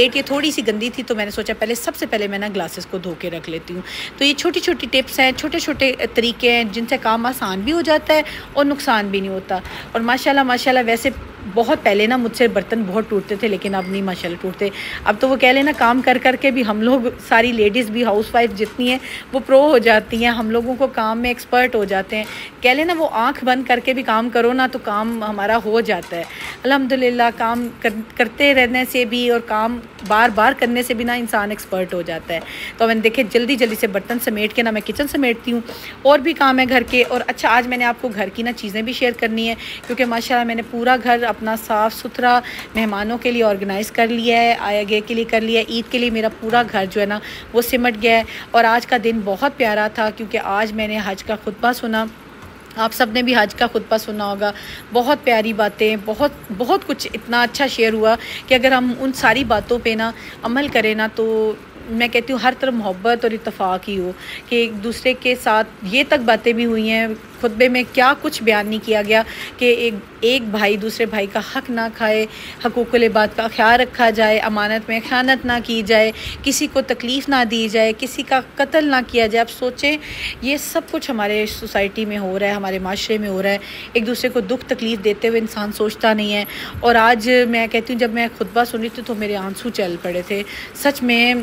Plate یہ تھوڑی سی گندی تھی تو میں نے سوچا سب سے پہلے میں نا گلاسز کو دھو کے رکھ لیتی ہوں. تو یہ چھوٹی چھوٹی ٹپس ہیں, چھوٹے چھوٹے طریقے ہیں جن سے کام آسان بھی ہو جاتا ہے اور نقصان بھی نہیں ہوتا. اور ماشاءاللہ ویسے بہت پہلے نا مجھ سے برتن بہت ٹوٹتے تھے, لیکن اب نہیں ماشاءاللہ ٹوٹتے. اب تو وہ کہہ لینا کام کر کر کے بھی ہم لوگ ساری لیڈیز بھی ہاؤس وائف جتنی ہیں وہ پرو ہو جاتی ہیں, ہم لوگوں کو کام میں ایکسپرٹ ہو جاتے ہیں. کہہ لینا وہ آنکھ بند کر کے بھی کام کرو نا تو کام ہمارا ہو جاتا ہے الحمدللہ. کام کرتے رہنے سے بھی اور کام بار بار کرنے سے بھی نا انسان ایکسپرٹ ہو جاتا ہے. تو میں نے دیکھے جلدی سے برتن سمیٹ کے نا میں کچن سمیٹتی ہوں, اور بھی کام ہے گھر کے. اور اچھا آج میں نے آپ کو گھر کی نا چیزیں بھی شیئر کرنی ہے, کیونکہ ماشاءاللہ میں نے پورا گھر اپنا صاف ستھرا مہمانوں کے لیے آرگنائز کر لیا ہے, آیا گئے کے لیے کر لیا ہے. عید کے لیے میرا پورا گھر جو ہے نا وہ سمٹ گیا ہے. اور آج کا دن بہت پیارا تھا, کیونکہ آج میں نے حج کا خطبہ سنا. آپ سب نے بھی حج کا خطبہ سنا ہوگا. بہت پیاری باتیں, بہت کچھ اتنا اچھا شیئر ہوا کہ اگر ہم ان ساری باتوں پہ نا عمل کریں نا تو میں کہتی ہوں ہر طرف محبت اور اتفاق ہی ہو. کہ ایک دوسرے کے ساتھ یہ تک باتیں بھی ہوئی ہیں خطبے میں, کیا کچھ بیان نہیں کیا گیا کہ ایک بھائی دوسرے بھائی کا حق نہ کھائے, حقوق العباد کا خیال رکھا جائے, امانت میں خیانت نہ کی جائے, کسی کو تکلیف نہ دی جائے, کسی کا قتل نہ کیا جائے. آپ سوچیں یہ سب کچھ ہمارے سوسائٹی میں ہو رہا ہے, ہمارے معاشرے میں ہو رہا ہے. ایک دوسرے کو دکھ تکلیف دیتے ہوئے انسان سوچتا نہیں ہے. اور آج میں کہتی ہوں جب میں خطبہ سن رہی تھی تو میرے آنسو چل پڑے تھے. سچ میں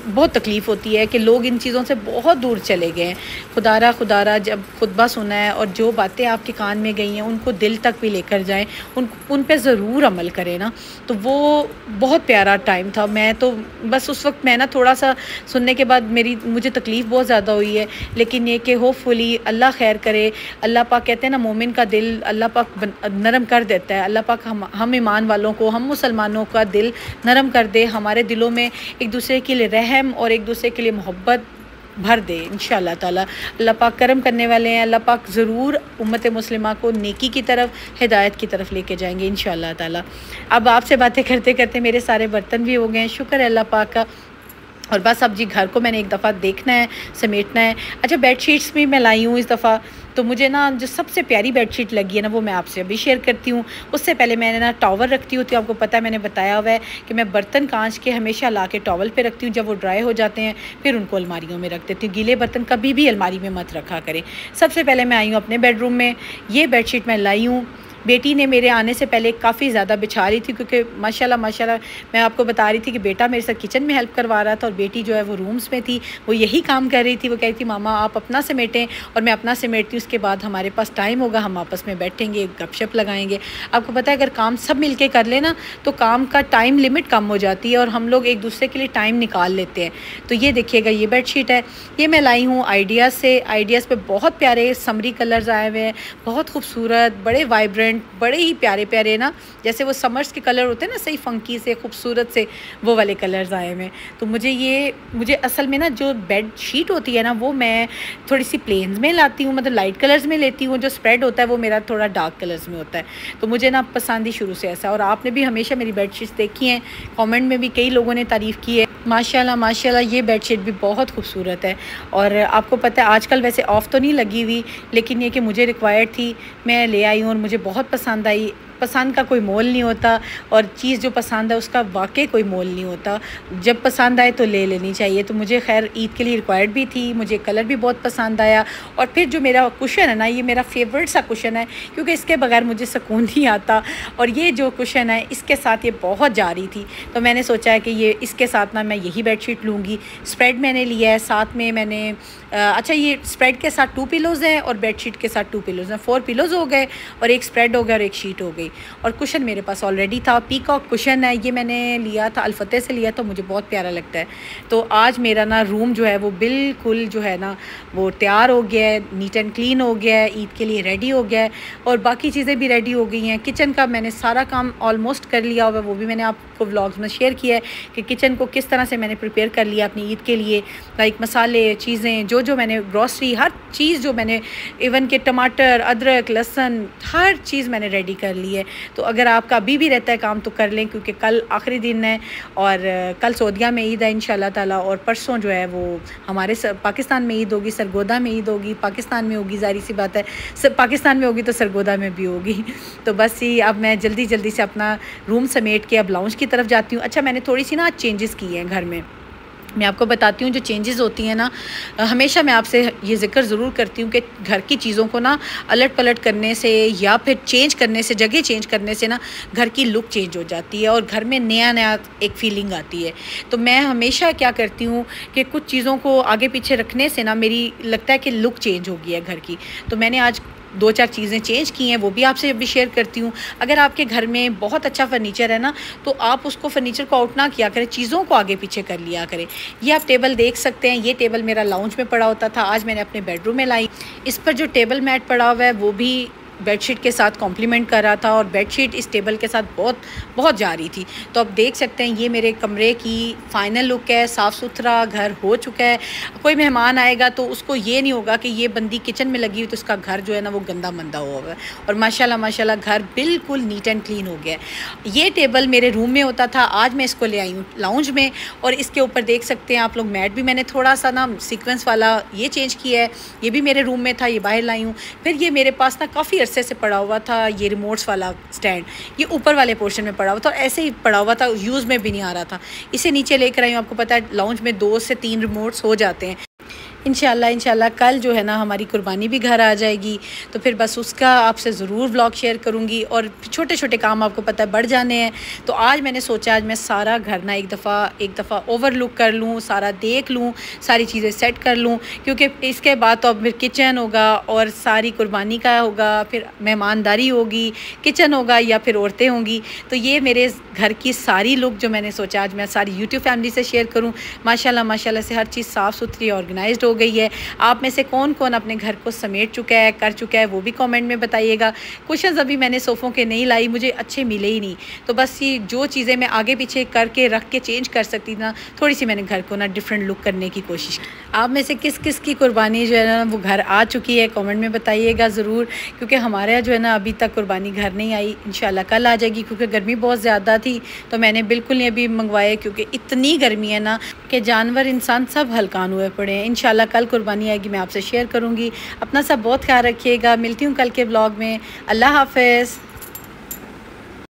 بہت تکلیف ہوتی ہے کہ لوگ ان چیزوں سے بہت دور چلے گئے ہیں. خدا را جب خطبہ سنا ہے اور جو باتیں آپ کے کان میں گئی ہیں ان کو دل تک بھی لے کر جائیں, ان پہ ضرور عمل کریں نا. تو وہ بہت پیارا ٹائم تھا. میں تو بس اس وقت میں نا تھوڑا سا سننے کے بعد مجھے تکلیف بہت زیادہ ہوئی ہے, لیکن یہ کہ ہوپ فلی اللہ خیر کرے. اللہ پاک کہتے ہیں نا مومن کا دل اللہ پاک نرم کر دیتا ہے. اللہ پاک ہم ایمان والوں کو, ہم مسلمانوں کا دل نرم کر دے, ہمارے دلوں میں ایک دوسرے کے لیے رحم اور ایک دوسرے کے لیے محبت بھر دے انشاءاللہ تعالی. اللہ پاک کرم کرنے والے ہیں. اللہ پاک ضرور امت مسلمہ کو نیکی کی طرف, ہدایت کی طرف لے کے جائیں گے انشاءاللہ تعالی. اب آپ سے باتیں کرتے کرتے میرے سارے برتن بھی ہو گئے ہیں, شکر ہے اللہ پاک کا. اور بس اب جی گھر کو میں نے ایک دفعہ دیکھنا ہے, سمیٹنا ہے. اچھا بیڈ شیٹس بھی میں لائی ہوں اس دفعہ, تو مجھے نا جو سب سے پیاری بیڈ شیٹ لگی ہے نا وہ میں آپ سے ابھی شیئر کرتی ہوں. اس سے پہلے میں نے نا ٹاول رکھتی ہوتی ہوں. آپ کو پتہ ہے میں نے بتایا ہوا ہے کہ میں برتن کانچ کے ہمیشہ لا کے ٹاول پہ رکھتی ہوں. جب وہ ڈرائی ہو جاتے ہیں پھر ان کو الماریوں میں رکھ دیتی ہوں. گیلے برتن کبھی بھی الماری میں مت رکھا کریں. سب سے پہلے میں آئی ہوں اپنے بیڈ روم میں. یہ بیڈ شیٹ میں لائی ہوں. بیٹی نے میرے آنے سے پہلے کافی زیادہ بچھا رہی تھی, کیونکہ ماشاءاللہ میں آپ کو بتا رہی تھی کہ بیٹا میرے ساتھ کچن میں ہیلپ کروا رہا تھا اور بیٹی جو ہے وہ رومز میں تھی, وہ یہی کام کر رہی تھی. وہ کہتی تھی ماما آپ اپنا سمیٹیں اور میں اپنا سمیٹتی ہوں, اس کے بعد ہمارے پاس ٹائم ہوگا, ہم آپس میں بیٹھیں گے, گپ شپ لگائیں گے. آپ کو پتہ ہے اگر کام سب مل کے کر لیں نا تو کام کا ٹائم لمٹ کم ہو جاتی ہے اور ہم لوگ ایک دوسرے کے لیے ٹائم نکال لیتے ہیں. تو یہ دیکھیے گا یہ بیڈ شیٹ ہے, یہ میں لائی ہوں آئیڈیاز سے. آئیڈیاز پہ بہت پیارے سمری کلرز آئے ہوئے ہیں, بہت خوبصورت, بڑے وائبرنٹ, بڑے ہی پیارے نا, جیسے وہ سمرز کے کلر ہوتے ہیں نا, صحیح فنکی سے خوبصورت سے وہ والے کلرز آئے ہوئے. تو مجھے اصل میں نا جو بیڈ شیٹ ہوتی ہے نا وہ میں تھوڑی سی پلینز میں لاتی ہوں, مطلب لائٹ کلرز میں لیتی ہوں. جو اسپریڈ ہوتا ہے وہ میرا تھوڑا ڈارک کلرز میں ہوتا ہے. تو مجھے نا پسند ہی شروع سے ایسا. اور آپ نے بھی ہمیشہ میری بیڈ شیٹس دیکھی ہیں, کامنٹ میں بھی کئی لوگوں نے تعریف کی ہے. ماشاءاللہ یہ بیڈ شیٹ بھی بہت خوبصورت ہے. اور آپ کو پتہ ہے آج کل ویسے آف تو نہیں لگی ہوئی, لیکن یہ کہ مجھے ریکوائرڈ تھی, میں لے آئی ہوں اور مجھے بہت پسند آئی. پسند کا کوئی مول نہیں ہوتا, اور چیز جو پسند ہے اس کا واقعی کوئی مول نہیں ہوتا. جب پسند آئے تو لے لینی چاہیے. تو مجھے خیر عید کے لیے ریکوائرڈ بھی تھی, مجھے کلر بھی بہت پسند آیا. اور پھر جو میرا کشن ہے نا, یہ میرا فیوریٹ سا کشن ہے, کیونکہ اس کے بغیر مجھے سکون نہیں آتا. اور یہ جو کشن ہے اس کے ساتھ یہ بہت جا رہی تھی, تو میں نے سوچا ہے کہ یہ اس کے ساتھ نا میں یہی بیڈ شیٹ لوں گی. اسپریڈ میں نے لیا ہے, ساتھ میں نے اچھا یہ اسپریڈ کے ساتھ 2 پیلوز ہیں اور بیڈ شیٹ کے ساتھ 2 پیلوز ہیں. 4 پیلوز ہو گئے اور ایک اسپریڈ ہو گیا اور ایک شیٹ ہو گئی. اور کشن میرے پاس آلریڈی تھا, پیکاک کشن ہے, یہ میں نے لیا تھا الفتح سے لیا, تو مجھے بہت پیارا لگتا ہے. تو آج میرا نا روم جو ہے وہ بالکل جو ہے نا وہ تیار ہو گیا ہے, نیٹ اینڈ کلین ہو گیا ہے, عید کے لیے ریڈی ہو گیا ہے. اور باقی چیزیں بھی ریڈی ہو گئی ہیں. کچن کا میں نے سارا کام آلموسٹ کر لیا ہوا, وہ بھی میں نے آپ کو ولاگز میں شیئر کیا ہے کہ کچن کو کس طرح سے میں نے پریپیئر کر لیا اپنی عید کے لیے. لائک مسالے, چیزیں جو میں نے گروسری ہر چیز جو میں نے ایون کہ ٹماٹر ادرک لہسن ہر چیز میں نے ریڈی کر لی ہے. تو اگر آپ کا ابھی بھی رہتا ہے کام تو کر لیں, کیونکہ کل آخری دن ہے اور کل سعودیہ میں عید ہے انشاءاللہ تعالیٰ, اور پرسوں جو ہے وہ ہمارے پاکستان میں عید ہوگی, سرگودا میں عید ہوگی, پاکستان میں ہوگی, ظاہری سی بات ہے پاکستان میں ہوگی تو سرگودا میں بھی ہوگی. تو بس ہی اب میں جلدی سے اپنا روم سمیٹ کے اب لاؤنج کی طرف جاتی ہوں. اچھا میں نے تھوڑی سی نا چینجز کی ہیں گھر میں آپ کو بتاتی ہوں. جو چینجز ہوتی ہیں نا, ہمیشہ میں آپ سے یہ ذکر ضرور کرتی ہوں کہ گھر کی چیزوں کو نا الٹ پلٹ کرنے سے یا پھر چینج کرنے سے, جگہ چینج کرنے سے نا گھر کی لک چینج ہو جاتی ہے اور گھر میں نیا ایک فیلنگ آتی ہے. تو میں ہمیشہ کیا کرتی ہوں کہ کچھ چیزوں کو آگے پیچھے رکھنے سے نا میری لگتا ہے کہ لک چینج ہو گئی ہے گھر کی. تو میں نے آج 2-4 چیزیں چینج کی ہیں, وہ بھی آپ سے بھی شیئر کرتی ہوں. اگر آپ کے گھر میں بہت اچھا فرنیچر ہے نا تو آپ اس کو فرنیچر کو آؤٹ نہ کیا کریں, چیزوں کو آگے پیچھے کر لیا کریں. یہ آپ ٹیبل دیکھ سکتے ہیں, یہ ٹیبل میرا لاؤنج میں پڑا ہوتا تھا, آج میں نے اپنے بیڈ روم میں لائی. اس پر جو ٹیبل میٹ پڑا ہوا ہے وہ بھی بیڈ شیٹ کے ساتھ کمپلیمنٹ کر رہا تھا اور بیڈ شیٹ اس ٹیبل کے ساتھ بہت جا رہی تھی. تو آپ دیکھ سکتے ہیں یہ میرے کمرے کی فائنل لک ہے. صاف ستھرا گھر ہو چکا ہے. کوئی مہمان آئے گا تو اس کو یہ نہیں ہوگا کہ یہ بندی کچن میں لگی ہوئی تو اس کا گھر جو ہے نا وہ گندا مندہ ہوا ہے. اور ماشاءاللہ گھر بالکل نیٹ اینڈ کلین ہو گیا ہے. یہ ٹیبل میرے روم میں ہوتا تھا, آج میں اس کو لے آئی ہوں لاؤنج میں. اور اس کے اوپر دیکھ سکتے ہیں آپ لوگ میٹ بھی میں نے تھوڑا سا نا سیکوینس والا یہ چینج کیا ہے. یہ بھی میرے روم میں تھا, یہ باہر لائی ہوں. پھر یہ میرے پاس نا کافی عرصے سے پڑا ہوا تھا, یہ ریموٹس والا سٹینڈ, یہ اوپر والے پورشن میں پڑا ہوا تھا اور ایسے ہی پڑا ہوا تھا, یوز میں بھی نہیں آ رہا تھا. اسے نیچے لے کر آئی ہوں. آپ کو پتہ ہے لاؤنج میں 2 سے 3 ریموٹس ہو جاتے ہیں. انشاءاللہ کل جو ہے نا ہماری قربانی بھی گھر آ جائے گی, تو پھر بس اس کا آپ سے ضرور ولاگ شیئر کروں گی. اور چھوٹے کام آپ کو پتہ ہے بڑھ جانے ہیں. تو آج میں نے سوچا آج میں سارا گھر نا ایک دفعہ اوور لک کر لوں, سارا دیکھ لوں, ساری چیزیں سیٹ کر لوں, کیونکہ اس کے بعد تو اب پھر کچن ہوگا اور ساری قربانی کا ہوگا, پھر مہمانداری ہوگی, کچن ہوگا یا پھر عورتیں ہوں گی. تو یہ میرے گھر کی ساری لک جو میں نے سوچا آج میں ساری یوٹیوب فیملی سے شیئر کروں. ماشاءاللہ سے ہر چیز صاف ستھری آرگنائزڈ ہو گئی ہے. آپ میں سے کون اپنے گھر کو سمیٹ چکا ہے, کر چکا ہے, وہ بھی کامنٹ میں بتائیے گا. کوشنز ابھی میں نے صوفوں کے نہیں لائی, مجھے اچھے ملے ہی نہیں. تو بس یہ جو چیزیں میں آگے پیچھے کر کے رکھ کے چینج کر سکتی نا, تھوڑی سی میں نے گھر کو نا ڈفرینٹ لک کرنے کی کوشش کی. آپ میں سے کس کی قربانی جو ہے نا وہ گھر آ چکی ہے, کامنٹ میں بتائیے گا ضرور. کیونکہ ہمارا جو ہے نا ابھی تک قربانی گھر نہیں آئی, انشاءاللہ کل آ جائے گی. کیونکہ گرمی بہت زیادہ تھی تو میں نے بالکل نہیں ابھی منگوائے, کیونکہ اتنی گرمی ہے نا کہ جانور انسان سب ہلکان ہوئے پڑے ہیں. انشاءاللہ کل قربانی آئے گی, میں آپ سے شیئر کروں گی. اپنا سب بہت خیال رکھیے گا. ملتی ہوں کل کے بلاگ میں. اللہ حافظ.